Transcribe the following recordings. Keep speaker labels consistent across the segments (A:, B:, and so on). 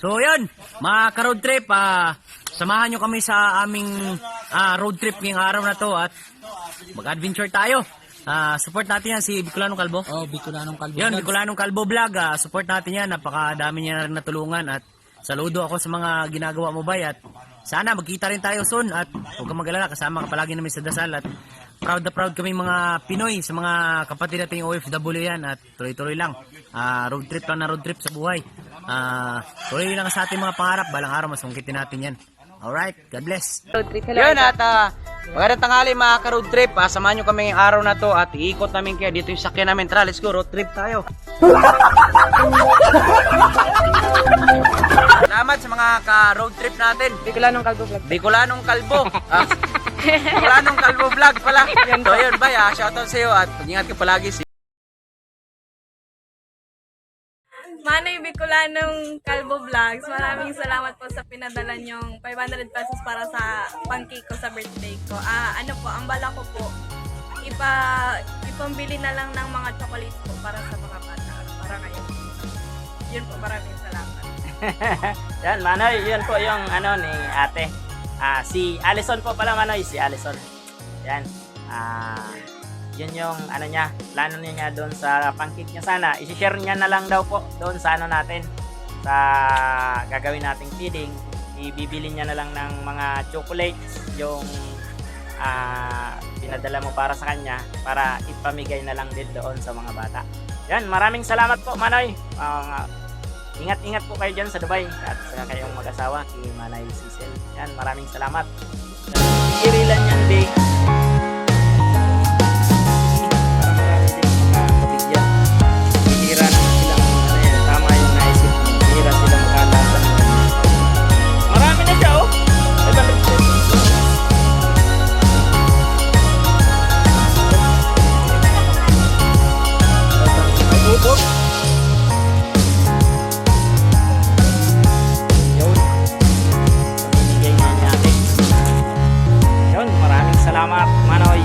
A: So yun, mga ka-road trip, samahan nyo kami sa aming road trip ngayong araw na to at mag-adventure tayo. Support natin yan si Bicolanong Kalbo.
B: Oh, Bicolanong Kalbo.
A: Yun, Bicolanong Kalbo Vlog. Support natin yan. Napakadami niya na rin natulungan at saludo ako sa mga ginagawa mo, bay. At sana magkita rin tayo soon at huwag kang mag-alala, kasama ka palagi namin sa dasal. At proud na proud kami mga Pinoy sa mga kapatid nating OFW yan. At tuloy-tuloy lang. Road trip lang na road trip sa buhay. Tuloy lang sa ating mga pangarap. Balang araw masungkitin natin yan. Alright, God bless.
C: Yun at magandang tanghali mga ka-road trip. Samahan nyo kami ngayong araw na to at iikot namin kaya dito yung sakyan namin. Tara, let's go, road trip tayo. Salamat sa mga ka-road trip natin.
D: Bicolanong Kalbo Vlog.
C: Bicolanong Kalbo. Bicolanong Kalbo Vlog pala. So yun, bay, shoutout sa iyo at mag-ingat ka palagi.
D: Manay Bicolanong Kalbo Vlogs, maraming salamat po sa pinadala nyong 500 pesos para sa pang-cake ko sa birthday ko. Ano po, ang bala ko po, ipambili na lang ng mga chocolates po para sa mga bata. Para ngayon. Yun po, maraming salamat.
E: Yan, Manoy, yun po yung ano ni ate. Si Allison po pala, Manoy, si Allison. Yan. Yun yung ano niya, plano niya doon sa pancake niya sana. I-share niya na lang daw po doon sa ano natin, sa gagawin nating feeding. Ibibili niya na lang ng mga chocolates yung pinadala mo para sa kanya para ipamigay na lang din doon sa mga bata. Yan, maraming salamat po, Manoy. Ingat-ingat po kayo dyan sa Dubai at sa kayong mag-asawa, si Manay Cecil. Yan, maraming salamat. Irilan yan din. Salamat, Manoy.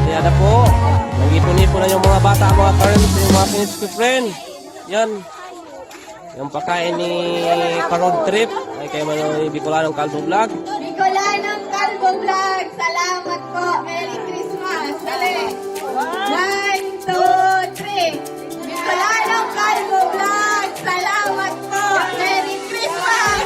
B: Kaya na po, nag-ipon-ipon na yung mga bata, mga parents, yung mga pinits ko friend. Yan. Yung pagkain ni ka-road trip ay kay Manoy Bicolanong Kalbo Vlog.
F: Bicolanong Kalbo Vlog, salamat po. Merry Christmas. Dali. 1, 2, 3. Bicolanong Kalbo Vlog, salamat po. Merry Christmas.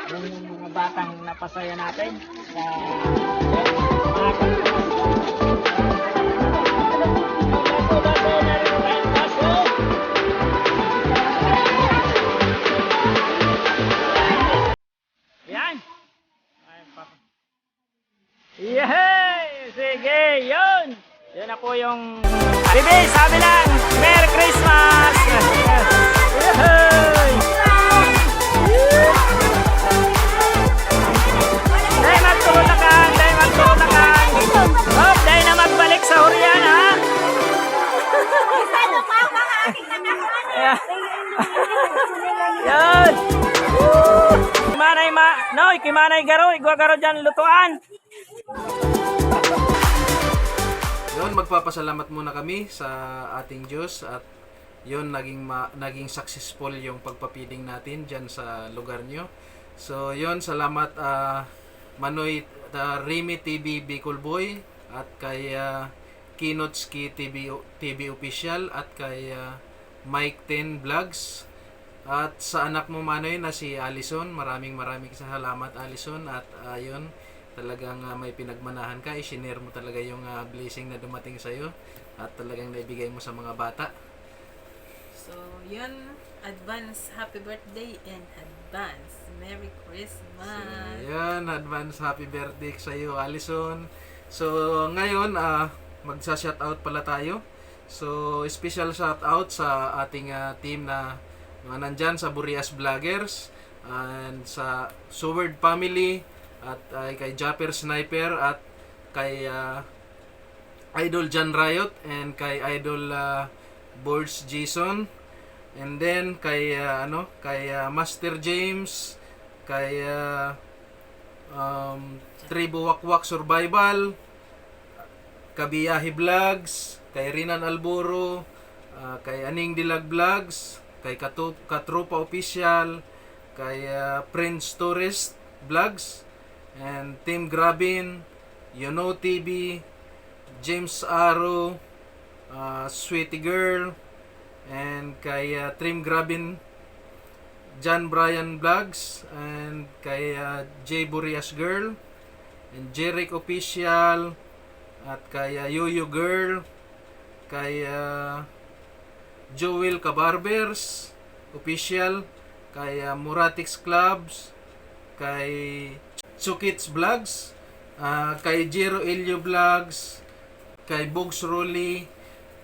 F: Maraming
E: mga batang napasaya natin sa yan. Noy, kimanay garo, igwa garo dyan lutuan.
G: Yun, magpapasalamat muna kami sa ating Diyos at yun, naging successful yung pagpapiding natin dyan sa lugar nyo. So, yun, salamat Manoy Remy TV Bicol Boy at kay Kinotski TV Official at kay Mike 10 Vlogs at sa anak mo Manoy na si Allison. Maraming salamat Allison at yun, talagang may pinagmanahan ka, i-share mo talaga yung blessing na dumating sa'yo at talagang naibigay mo sa mga bata.
H: So, yun, advance happy birthday and advance Merry Christmas.
G: So, yan, advance happy birthday sa'yo Allison. So, ngayon, magsa-shoutout pala tayo. So, special shoutout sa ating team na mga nandyan sa Burias Vloggers and sa Seward Family at kay Japper Sniper at kay Idol John Riot and kay Idol Boards Jason and then kay kay Master James, kay Tribo Wakwak Survival, Kabiyahe Vlogs, kay Rinan Alboro, kay Aning Dilag Vlogs, kay Katropa Official, kay Prince Tourist Vlogs, and Team Grabin, Yono TV, James Arrow, Sweetie Girl, and kay Trim Grabin, John Brian Vlogs, and kay J Burias Girl, and Jeric Official, at kay Yoyo Girl, kay Joel Kabarbers Official, kay Muratix Clubs, kay Chukits Vlogs, kay Jero Elio Vlogs, kay Bugs Rolly,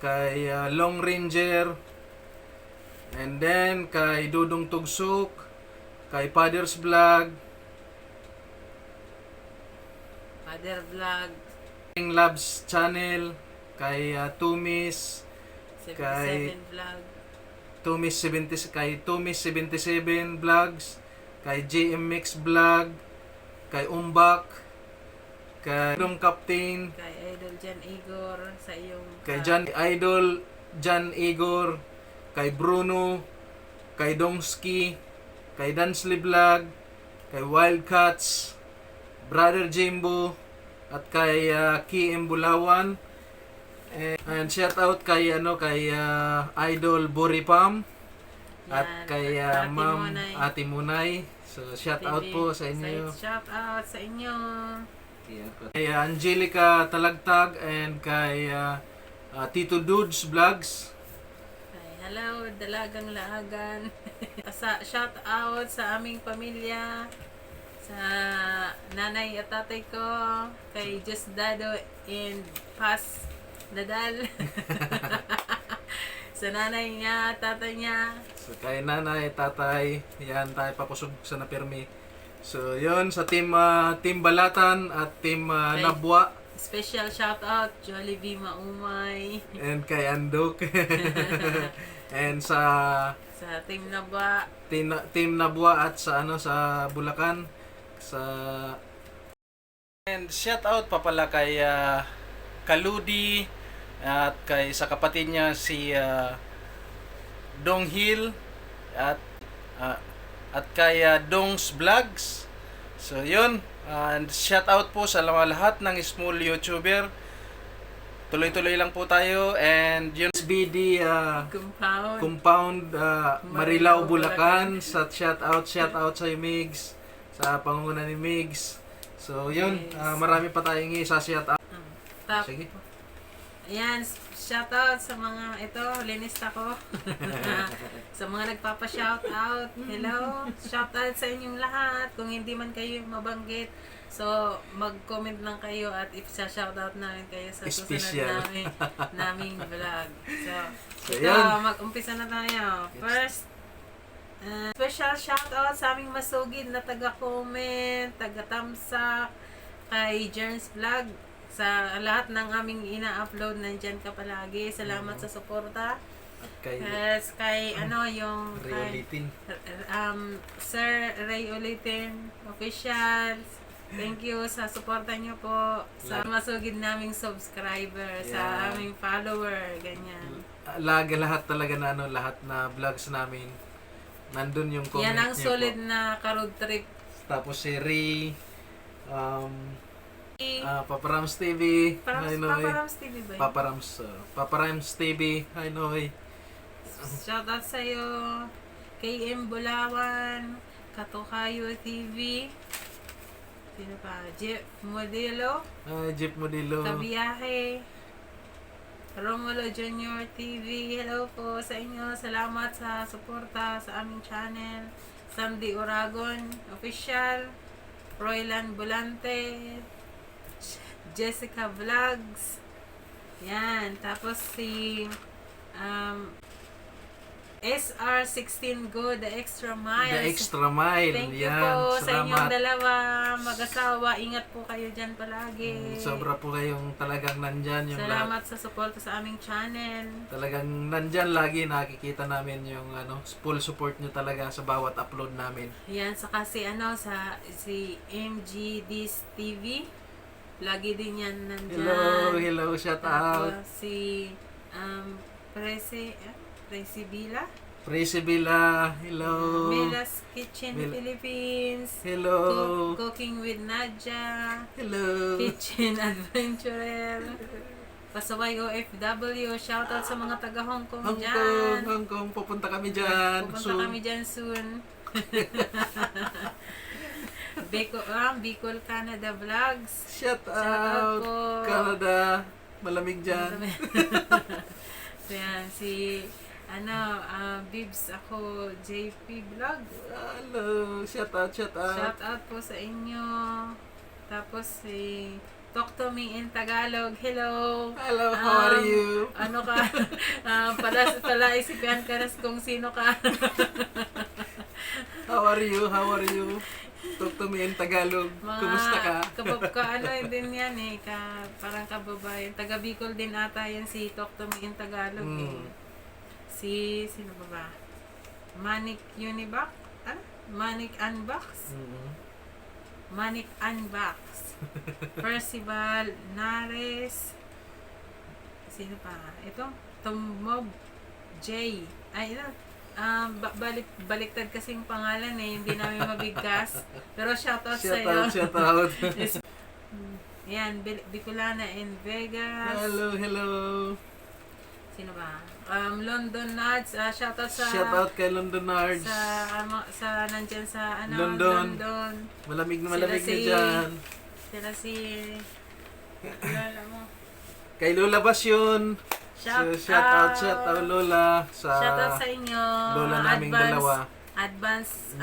G: kay Long Ranger, and then kay Dudong Tugsok, kay Father's Vlog,
H: Father Vlog,
G: Labs Channel, kay Tumis,
H: 77 Vlog,
G: kay Tumis 77 Vlogs, kay JMX Vlog, kay Umbak, kay Dong Captain,
H: kay Idol Jan Igor sa iyong
G: kay Idol Jan Igor, kay Bruno, kay Dongski, kay Dansly Vlog, kay Wildcats, Brother Jimbo, at kay KM Bulawan. And shout out kay Idol Boripam at
H: Yan,
G: kay
H: Ate
G: Ma'am
H: Munay.
G: Ate Munay. So shout out po sa inyo.
H: Shout out sa inyo.
G: Kay Angelica Talagtag and kay Tito Dudes Vlogs.
H: Ay, hello, Dalagang Laagan. Shout out sa aming pamilya, sa nanay at tatay ko, kay Just Dado and Pas Nadal. Sa nanay niya, tatay niya.
G: So kay nanay, tatay, yan tayo pakusog sa napirmi. So yun sa team Balatan at team
H: Okay.
G: Nabwa
H: Special shout out Jollibee Maumay.
G: and kay Andok. And sa
H: Sa Team Naba.
G: team Nabwa at sa sa Bulacan sa and shout out pa pala kay Kaludi at kay sa kapatid niya si Dong Hill at kay Dong's Vlogs. So yun, and shout out po sa lahat ng small YouTuber. Tuloy-tuloy lang po tayo and yun BD Compound Marilao Bulacan. Sa shout out sa Migs, sa pangunguna ni Migs. So yun, marami pa tayong isa-shout out.
H: Top.
G: Sige.
H: Ayan, shout out sa mga ito, linista ko. Sa mga nagpapa-shout out. Hello, shout out sa inyong lahat. Kung hindi man kayo mabanggit, so mag-comment lang kayo at if-shout out namin kayo sa
G: Special.
H: susunod naming vlog. So ito,
G: yan.
H: mag-umpisa na tayo. First, special shout out sa aming masugid na taga-comment, taga-thumbs up, kay Jerns Vlog, Sa lahat ng aming ina-upload, nandyan ka palagi. Salamat sa suporta.
G: At kay
H: Yes, kay ano yung kay,
G: Riolitin.
H: Sir Ray Ulitin official. Thank you sa suporta niyo po sa masugid naming subscriber, sa
G: Yeah.
H: aming follower, ganyan.
G: Lahat talaga na ano, lahat na vlogs namin. Nandun yung comment
H: Yan ang
G: niyo
H: solid
G: po.
H: na ka-road trip.
G: Tapos si Ray, Paparams TV, hi Noy.
H: Paparams TV ba yun?
G: Paparams TV, hi Noy.
H: Shoutout sa'yo, KM Bulawan, Katokayo TV, sino pa? Jeff Modelo,
G: Hi Jeep Modelo.
H: Kabiyahe, Romulo Junior TV, hello po sa inyo. Salamat sa suporta sa aming channel. Sandy Oragon Official, Roylan Bulante, Jessica Vlogs. Yan. Tapos si SR16 Go, The Extra Miles.
G: The Extra Mile.
H: Thank you
G: Yan,
H: po sa inyong
G: salamat.
H: dalawa mag-asawa. Ingat po kayo dyan palagi.
G: Sobra po kayong talagang nandyan yung lahat.
H: Salamat sa suporta sa aming channel.
G: Talagang nandyan lagi nakikita namin yung ano, full support nyo talaga sa bawat upload namin.
H: Yan, saka si si MGDs TV. Lagi din yan nandyan.
G: Hello, shout out.
H: Tapos si Presibila.
G: Priscilla, hello.
H: Mela's Kitchen
G: Mel-
H: Philippines.
G: Hello.
H: Cooking with Nadja.
G: Hello.
H: Kitchen Adventurer. Pasaway OFW. Shoutout sa mga taga Hong Kong dyan.
G: Hong Kong, pupunta kami dyan.
H: Pupunta
G: soon.
H: kami dyan soon. Bicol Canada Vlogs.
G: Shout
H: out
G: out.
H: po.
G: Canada, malamig dyan.
H: So yan, si Bibs ako, JP Vlog.
G: Hello, shout out.
H: Shout out po sa inyo. Tapos si Talk to me in Tagalog. Hello.
G: Hello, how are you?
H: Ano ka? Pala isipan ka rin kung sino ka.
G: How are you? Talk to me in Tagalog. Kumusta ka?
H: Din yan eh. Parang kababayan. Taga Bicol din ata yan si Talk to me in Tagalog eh. Sino ba? Manik Unibac? Manik Unbox? Manik Unbox. Percival Nares. Sino pa? Ito? Tumob J. Ay, ito. Baliktad kasing pangalan eh. Hindi namin mabigkas. Pero shoutout sa'yo.
G: Shout out.
H: Yan, Bicolana in Vegas.
G: Hello.
H: Sino ba? London Nuts. Shoutout sa...
G: Shout out kay London Nards.
H: sa nandyan sa
G: London.
H: London.
G: Malamig na
H: Sila
G: dyan.
H: Sila si... Lola mo.
G: Kay Lola Basyon. Shout out Lola.
H: Shoutout sa inyo.
G: Lola naming dalawa.
H: Advance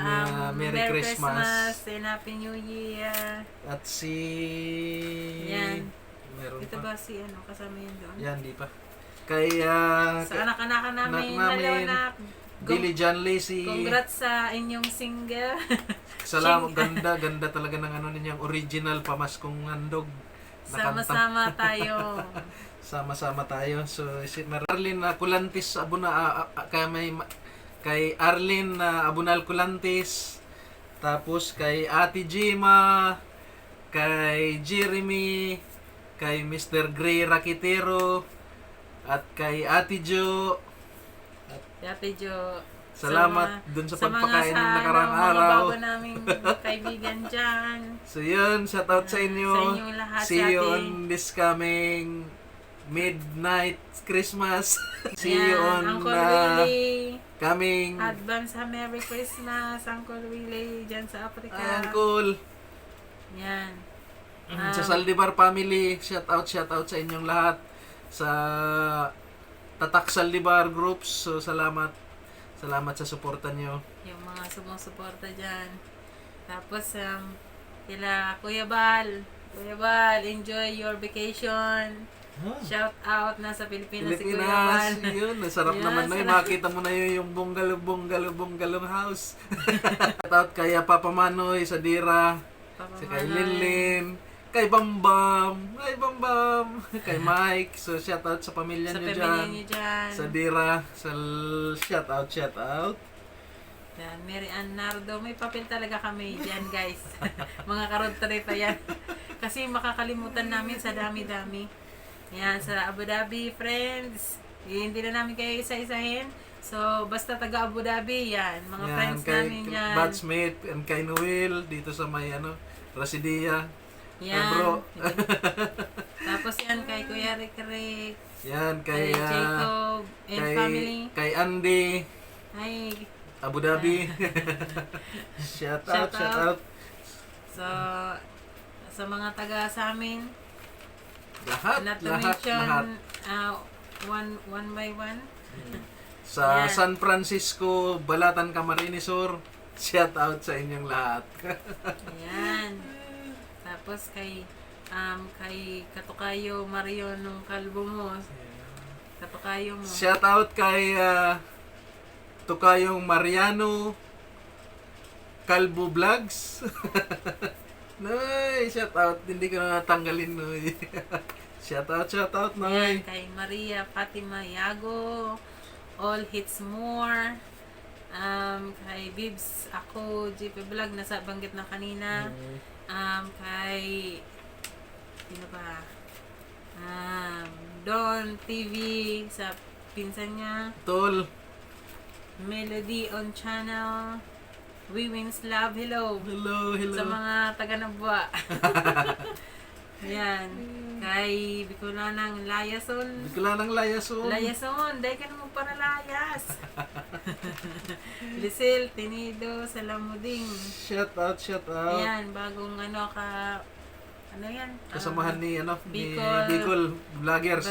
G: Merry Christmas.
H: and Happy New Year.
G: At si...
H: Yan.
G: Meron
H: Ito
G: pa.
H: ba si kasama yun doon?
G: Yan, di pa. Kay
H: Sa anak-anak namin.
G: anak
H: Hello,
G: namin.
H: anak.
G: Billy John Lacey.
H: Congrats sa inyong single.
G: Salamat, ganda talaga ng ninyang original pamaskong handog.
H: Sama-sama tayo.
G: Sama-sama tayo. So, si Arlene Culantis Abuna kay Arlene Abunal Culantis. Tapos kay Ate Jima, kay Jeremy, kay Mr. Gray Rakitero, at kay Ate Jo.
H: Ate Jo.
G: Salamat dun sa pagpakain ng nakarang
H: mga
G: araw.
H: bago naming kaibigan dyan.
G: So yun, shout out sa inyo.
H: Sa inyong lahat,
G: See
H: sa
G: you
H: ating-
G: on this coming midnight Christmas. See
H: Yan,
G: you on
H: Uncle Willie.
G: coming
H: Advance ha, Merry Christmas, Uncle Willie, dyan sa Africa.
G: Uncle.
H: Yan.
G: Sa Saldivar family, shout out sa inyong lahat. Sa Tatak Saldivar groups, so salamat sa suporta nyo.
H: Yung mga sumusuporta dyan. Tapos, kila Kuya Bal, enjoy your vacation. Shout out, nasa Pilipinas si Kuya Bal.
G: Pilipinas, yun, nasarap
H: Yes,
G: naman na yun.
H: sarap.
G: Makita mo na yun yung bungalow house. Shout out kay Papa Manoy sa Dira, si kay Linlin, kay Bambam, kay Mike. So shout out sa pamilya
H: Sa
G: niyo
H: pamilya
G: dyan.
H: niyo dyan.
G: Sa Dira, sa shout out.
H: Yan, Mary Ann Nardo. May papel talaga kami dyan, guys. Mga karod trip yan. Kasi makakalimutan namin sa dami-dami. Yan, sa Abu Dhabi, friends. Hindi na namin kayo isa-isahin. So, basta taga Abu Dhabi, yan. Mga friends namin yan.
G: Batchmate and kay Noel dito sa may Rasidia.
H: Yan.
G: Bro.
H: Tapos yan, kay Kuya Rick Rick.
G: Yan
H: Kay
G: kay
H: Jacob and family.
G: kay Andy,
H: Ay,
G: Abu Dhabi. shout out.
H: Shout out. So, sa mga taga sa amin,
G: Lahat,
H: not to
G: lahat.
H: mention, one by one.
G: Sa
H: Yan.
G: San Francisco, Balatan, Camarines Sur, shout out sa inyong lahat.
H: Ayan. Tapos kay Katukayo Mario nung kalbo mo. Katukayo mo.
G: Shout out kay Tukayong Mariano Calvo Vlogs. Noy, shout out. Hindi ko na natanggalin, Noy. shout out,
H: Ayan,
G: Noy.
H: kay Maria Fatima Yago. All Hits More. Kay Bibs ako, JP Vlog, nasa banggit na kanina. Kay sino ba? Don TV sa pinsan niya.
G: Tol.
H: Melody on Channel. Women's Love, hello.
G: Hello.
H: Sa mga taga Nabwa. Yan. Kay Bicolanang Layason.
G: Bigla ng layason.
H: Layason, dahil ka naman para layas. Lisel, Tinido, Salamuding.
G: Shout out.
H: Yan, bagong ano yan?
G: Kasamahan ni
H: Bicol.
G: Bicol Vloggers.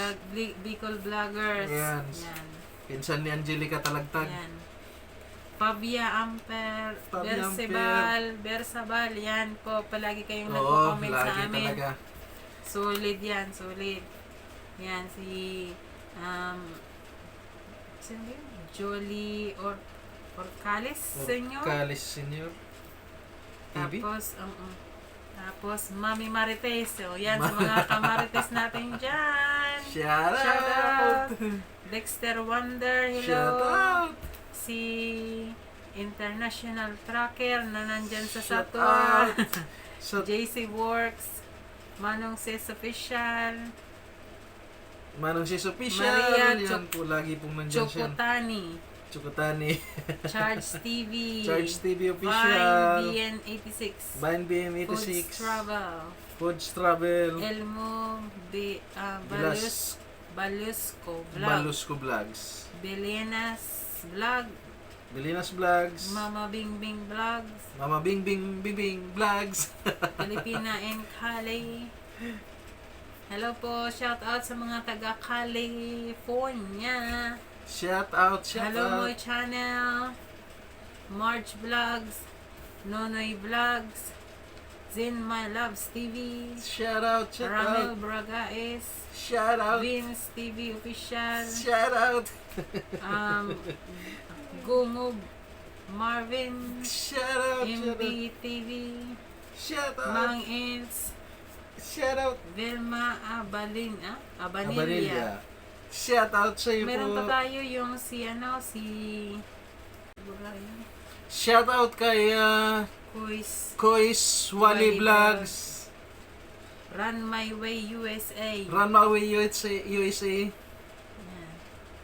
H: Bicol Vloggers.
G: Yan.
H: Yan.
G: Pinsan ni Angelica Talagtag.
H: Yan. Pavia Amper,
G: Pavia
H: Bersabal, yan po, palagi kayong
G: Oo,
H: nagko-comment sa
G: lagi
H: amin.
G: talaga.
H: Solid yan, solid. Yan, si, sino yun? Jolie Orcales, senyor.
G: Kalis Senior. TV?
H: Tapos, Mami Marites. So, yan, sa mga kamarites natin dyan.
G: Shout
H: Shout
G: out.
H: out. Dexter Wonder, hello.
G: Shout out.
H: Si International Tracker na nandyan sa
G: Shout
H: Saturn.
G: out. Sa
H: JC Works, Manong Sis Official,
G: Manong Sis Official.
H: Maria
G: Yan po, lagi pong nandyan siya.
H: Chocotani,
G: Chukutani.
H: Charge TV,
G: Charge TV
H: Vine
G: Official.
H: BN86,
G: Vine BM86.
H: Foods Travel,
G: Foods Travel.
H: Elmo Balusco Vlog,
G: Balusco Vlogs.
H: Belenas Vlog,
G: Belinas Vlogs.
H: Mama Bingbing Vlogs,
G: Mama Bing Bing Bing Bing Vlogs.
H: Filipina and Cali. Hello po, shout out sa mga taga California.
G: Shout out.
H: Hello Moy Channel, March Vlogs, Nonoy Vlogs, Zin My Loves TV,
G: Shout out.
H: Ramel Bragaes,
G: Shout out.
H: Vince TV Official,
G: Shout out.
H: Gumub Marvin,
G: Shout out.
H: MB TV,
G: Shout out.
H: Mang Ins,
G: Shout out.
H: Vilma Abanilla.
G: Abanilla. Shout out sa iyo
H: Meron
G: po.
H: pa tayo yung si
G: Shout out kay
H: Kuis
G: Kois Wally
H: Wally
G: Vlogs.
H: Run My Way USA.
G: Run My Way USA.
H: Yan.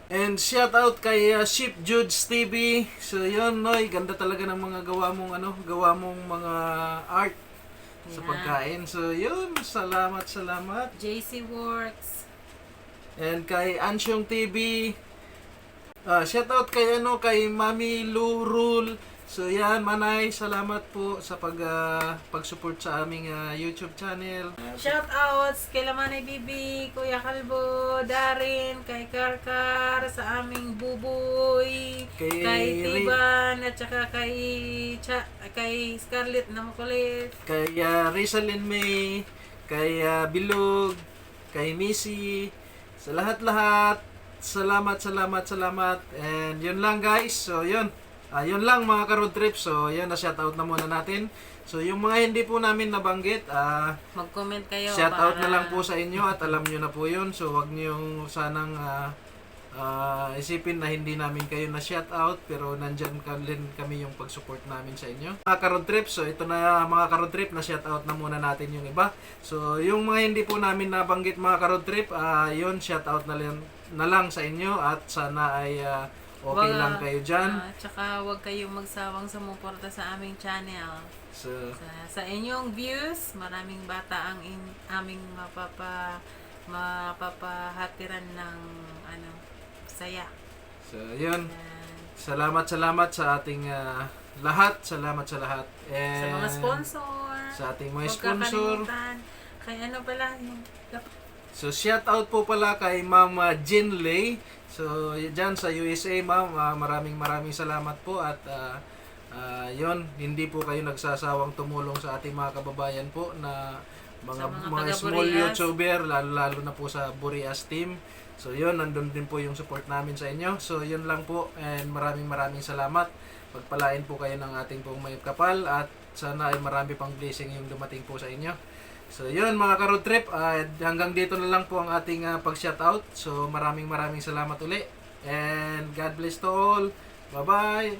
G: And shout out kay Ship Judes TV. So yun, Noy, ganda talaga ng mga gawa mong mga art sa
H: Yan.
G: pagkain. So yun, salamat.
H: JC Works.
G: And kay Ansyong TV. Shout out kay Mami Lou Rule. So yan, Manay, salamat po sa pag-support sa aming YouTube channel.
H: Shout outs kay Lamanay Bibi, Kuya Kalbo, Darin, kay Karkar, sa aming Buboy, kay Tiban, at saka kay Scarlett na makulit.
G: Kay Rizalyn May, kay Bilog, kay Missy, sa lahat-lahat. Salamat. And yun lang guys. So yun, Yun lang mga ka-road trip. So, yan na shoutout na muna natin. So, yung mga hindi po namin nabanggit,
H: Mag-comment kayo
G: shoutout na
H: para-
G: lang po sa inyo at alam nyo na po yun. So, wag nyo yung sanang isipin na hindi namin kayo na shoutout, pero nandyan din kami yung pag-support namin sa inyo. Mga ka-road trip, so ito na mga ka-road trip, na shoutout na muna natin yung iba. So, yung mga hindi po namin nabanggit mga ka-road trip, yun, shoutout na lang sa inyo at sana ay okay
H: Wag-
G: lang kayo dyan.
H: Tsaka huwag kayong magsawang sumuporta sa aming channel.
G: So,
H: Sa inyong views, maraming bata ang aming mapapahatiran ng saya.
G: so yun.
H: And
G: Salamat sa ating lahat. Salamat sa lahat.
H: sa mga sponsor.
G: Sa ating mga
H: Huwag
G: sponsor.
H: kakalimutan. Kaya ano pala yung
G: So, shout out po pala kay Ma'am Jin Lei. So, dyan sa USA, Ma'am, maraming salamat po. At yon, hindi po kayo nagsasawang tumulong sa ating mga kababayan po na mga
H: Sa mga
G: small
H: taga-Burias.
G: YouTuber, lalo na po sa Burias team. So, yun, nandun din po yung support namin sa inyo. So, yun lang po. And maraming salamat. Pagpalain po kayo ng ating pong may kapal. At sana ay marami pang blessing yung dumating po sa inyo. So yun mga ka-road trip, hanggang dito na lang po ang ating pag-shoutout. So maraming salamat uli. And God bless to all. Bye-bye.